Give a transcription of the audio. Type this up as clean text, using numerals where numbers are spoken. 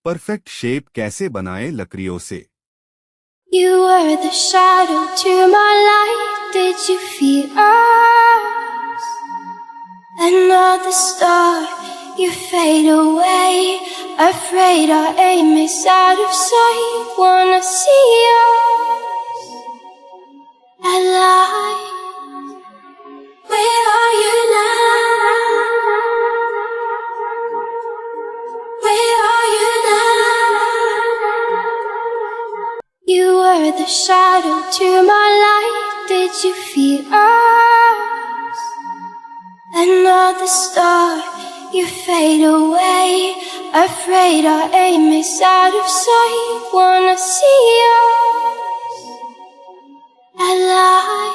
Perfect shape कैसे बनाएं लकड़ियों से? You were the shadow to my light. Did you feel us? Another star, you fade away. Afraid our aim is out of sight. Wanna see us alive. Where are you now? Where are you now? You were the shadow to my light. Did you feel us? Another star, you fade away. Afraid our aim is out of sight. Wanna see us alive.